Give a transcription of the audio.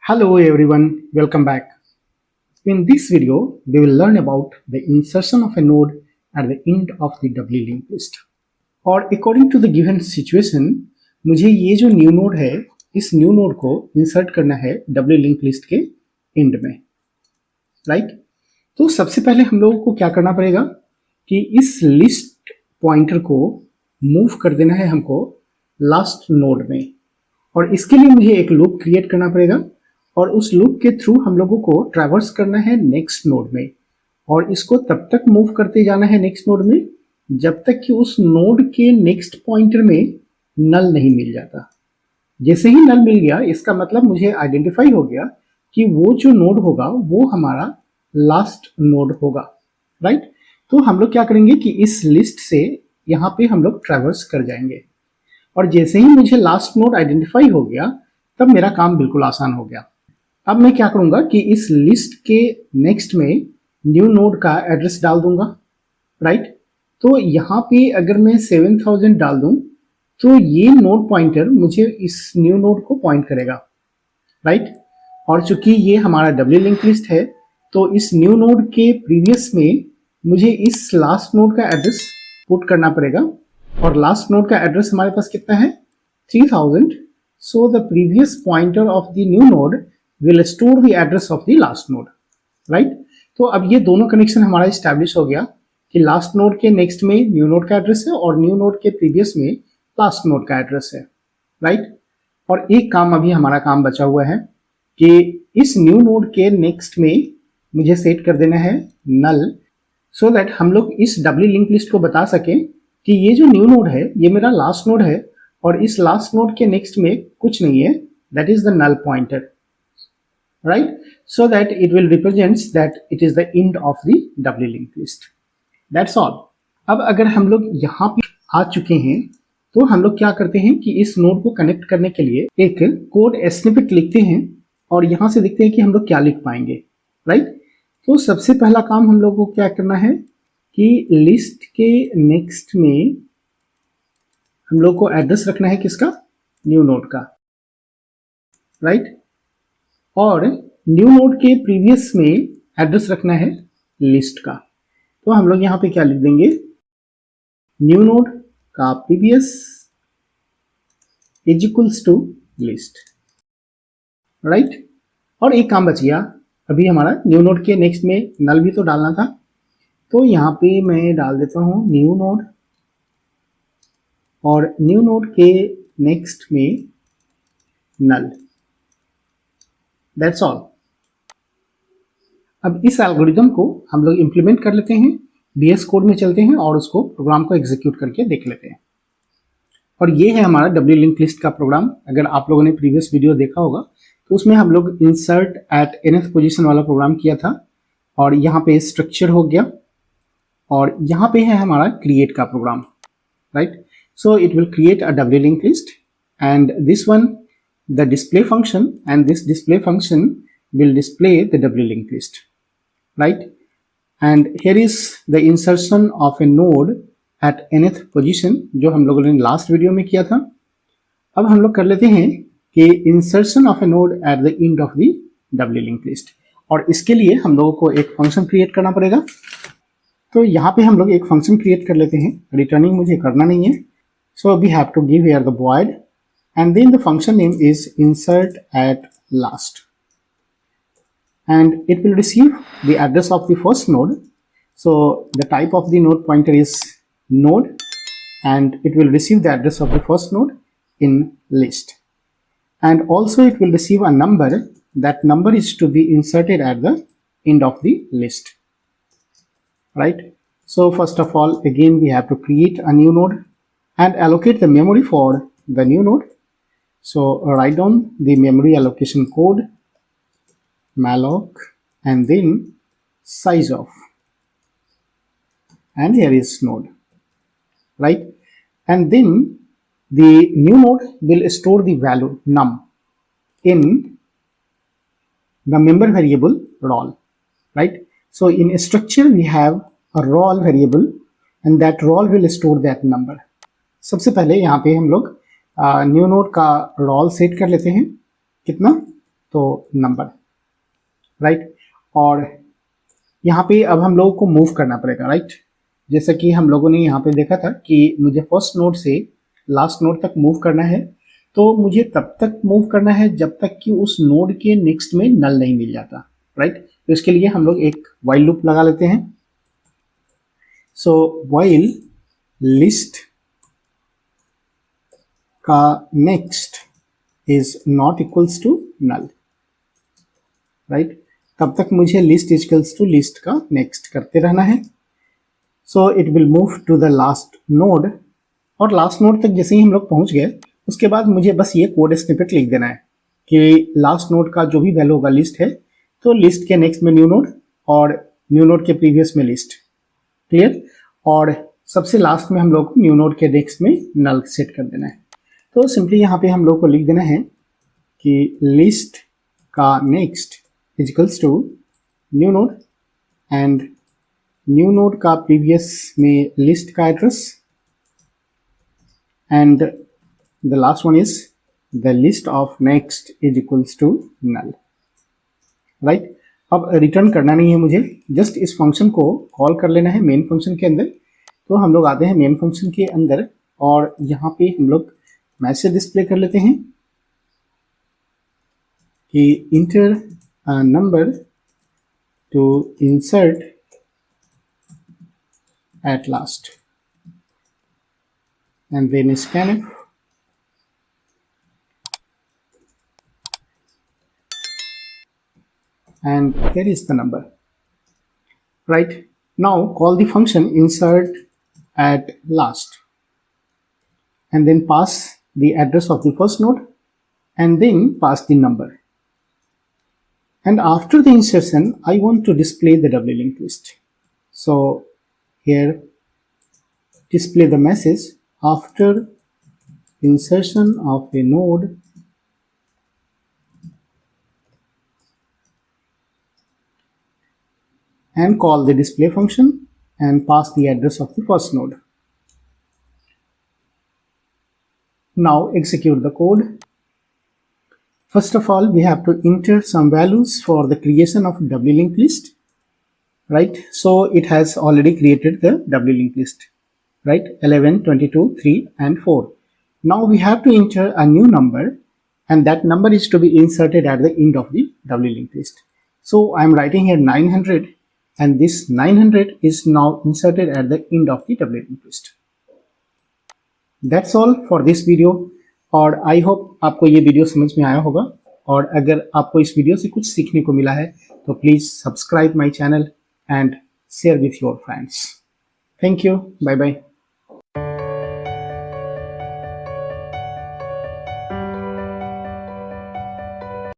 Hello everyone, welcome back. In this video, we will learn about the insertion of a node at the end of the W linked list. और according to the given situation, मुझे ये जो new node है, इस new node को insert करना है W link list के एंड में, राइट? तो सबसे पहले हम लोगों को क्या करना पड़ेगा कि इस लिस्ट पॉइंटर को मूव कर देना है हमको लास्ट नोड में, और इसके लिए मुझे एक लूप क्रिएट करना पड़ेगा और उस लूप के थ्रू हम लोगों को ट्रैवर्स करना है नेक्स्ट नोड में, और इसको तब तक मूव करते जाना है नेक्स्ट नोड में जब तक कि उस नोड के नेक्स्ट पॉइंटर में नल नहीं मिल जाता। जैसे ही नल मिल गया, इसका मतलब मुझे आइडेंटिफाई हो गया कि वो जो नोड होगा वो हमारा लास्ट नोड होगा, राइट? तो हम लोग क्या करेंगे कि इस लिस्ट से यहाँ पे हम लोग ट्रैवर्स कर जाएंगे, और जैसे ही मुझे लास्ट नोड आइडेंटिफाई हो गया तब मेरा काम बिल्कुल आसान हो गया। अब मैं क्या करूंगा कि इस लिस्ट के नेक्स्ट में न्यू नोड का एड्रेस डाल दूंगा, राइट? तो यहाँ पे अगर मैं 7000 डाल दूं तो ये नोड पॉइंटर मुझे इस न्यू नोड को पॉइंट करेगा, राइट? और चूंकि ये हमारा डब्ल्यू लिंक लिस्ट है तो इस न्यू नोड के प्रीवियस में मुझे इस लास्ट नोड का एड्रेस पुट करना पड़ेगा, और लास्ट नोड का एड्रेस हमारे पास कितना है? 3000. So the previous pointer of the new node will store the address of the last node, right? तो अब ये दोनों कनेक्शन हमारा इस्टेब्लिश हो गया कि लास्ट नोड के नेक्स्ट में न्यू नोड का एड्रेस है और न्यू नोड के प्रीवियस में लास्ट नोड का एड्रेस है, राइट? और एक काम अभी हमारा काम बचा हुआ है कि इस न्यू नोड के नेक्स्ट में मुझे सेट कर देना है नल, सो दैट हम लोग इस डब्ल्यू लिंक लिस्ट को बता सकें कि ये जो न्यू नोड है ये मेरा लास्ट नोड है और इस लास्ट नोड के नेक्स्ट में कुछ नहीं है, that is the null pointer, right? So that it will represents that it is the end of the W linked list. That's all. अब अगर हम लोग यहाँ पे आ चुके हैं तो हम लोग क्या करते हैं कि इस नोड को कनेक्ट करने के लिए एक कोड स्निपेट लिखते हैं और यहाँ से देखते हैं कि हम लोग क्या लिख पाएंगे, राइट? तो सबसे पहला काम हम लोग को क्या करना है कि लिस्ट के नेक्स्ट में हम लोग को एड्रेस रखना है किसका? न्यू नोड का, राइट? और न्यू नोड के प्रीवियस में एड्रेस रखना है लिस्ट का। तो हम लोग यहाँ पे क्या लिख देंगे? न्यू नोड का previous is equals to list, right? और एक काम बच गया, अभी हमारा न्यू नोड के नेक्स्ट में नल भी तो डालना था, तो यहाँ पे मैं डाल देता हूँ न्यू नोड, और न्यू नोड के नेक्स्ट में नल। That's all. अब इस एल्गोरिथम को हम लोग इंप्लीमेंट कर लेते हैं, VS कोड में चलते हैं और उसको प्रोग्राम को एग्जीक्यूट करके देख लेते हैं। और ये है हमारा डब्ल्यू लिंक लिस्ट का प्रोग्राम। अगर आप लोगों ने प्रीवियस वीडियो देखा होगा तो उसमें हम लोग इंसर्ट एट nth पोजीशन वाला प्रोग्राम किया था, और यहाँ पे स्ट्रक्चर हो गया, और यहाँ पे है हमारा क्रिएट का program, right? So it will create a W link list and this one the display function, and this display function will display the W linked list, right? And here is the insertion of a node at nth position जो हम लोगों ने last video में किया था। अब हम लोग कर लेते हैं कि insertion of a node at the end of the W linked list, और इसके लिए हम लोगों को एक फंक्शन क्रिएट करना पड़ेगा। तो यहाँ पे हम लोग एक फंक्शन क्रिएट कर लेते हैं, रिटर्निंग मुझे करना नहीं है, so we have to give here the void, and then the function name is insert at last, and it will receive the address of the first node. So the type of the node pointer is node, and it will receive the address of the first node in list, and also it will receive a number. That number is to be inserted at the end of the list, right? So first of all, again we have to create a new node and allocate the memory for the new node. So write down the memory allocation code malloc and then size of, and here is node, right? And then the new node will store the value num in the member variable rol, right? So in structure we have a rol variable and that rol will store that number. सबसे पहले यहाँ पे हम लोग new node का roll set कर लेते हैं, कितना? तो नंबर, राइट। और यहाँ पे अब हम लोगों को मूव करना पड़ेगा, राइट। जैसा कि हम लोगों ने यहाँ पे देखा था कि मुझे फर्स्ट नोड से लास्ट नोड तक मूव करना है, तो मुझे तब तक मूव करना है जब तक कि उस नोड के नेक्स्ट में नल नहीं मिल जाता, राइट। तो इसके लिए हम लोग एक व्हाइल लूप लगा लेते हैं। सो व्हाइल लिस्ट का next is not equals to null, right. तब तक मुझे लिस्ट इक्वल्स टू लिस्ट का नेक्स्ट करते रहना है। So it will move to the last node, और लास्ट नोड तक जैसे ही हम लोग पहुंच गए उसके बाद मुझे बस ये कोड स्निपेट लिख देना है कि लास्ट नोड का जो भी वैल्यू होगा लिस्ट है, तो लिस्ट के नेक्स्ट में न्यू नोड और न्यू नोड के प्रीवियस में लिस्ट, क्लियर। और सबसे लास्ट में हम लोग को न्यू नोड के नेक्स्ट में नल सेट कर देना है। तो सिंपली यहाँ पे हम लोग को लिख देना है कि लिस्ट का next is equals to new node and new node का प्रीवियस में लिस्ट का address, and the last one is the list of next is equals to null, right। अब रिटर्न करना नहीं है मुझे, जस्ट इस फंक्शन को कॉल कर लेना है मेन फंक्शन के अंदर। तो हम लोग आते हैं मेन फंक्शन के अंदर और यहाँ पे हम लोग मैसेज डिस्प्ले कर लेते हैं कि inter a number two insert at last, and then scanf and here is the number, right। Now call the function insert at last and then pass the address of the first node and then pass the number, and after the insertion I want to display the doubly linked list. So here display the message after insertion of a node and call the display function and pass the address of the first node. Now execute the code. First of all, we have to enter some values for the creation of doubly linked list, right? So it has already created the doubly linked list, right? 11, 22, 3 and 4. Now we have to enter a new number and that number is to be inserted at the end of the doubly linked list. So I am writing here 900 and this 900 is now inserted at the end of the doubly linked list. That's all for this video और I hope आपको ये video समझ में आया होगा, और अगर आपको इस वीडियो से कुछ सीखने को मिला है तो please subscribe my channel and share with your friends. Thank you. Bye bye.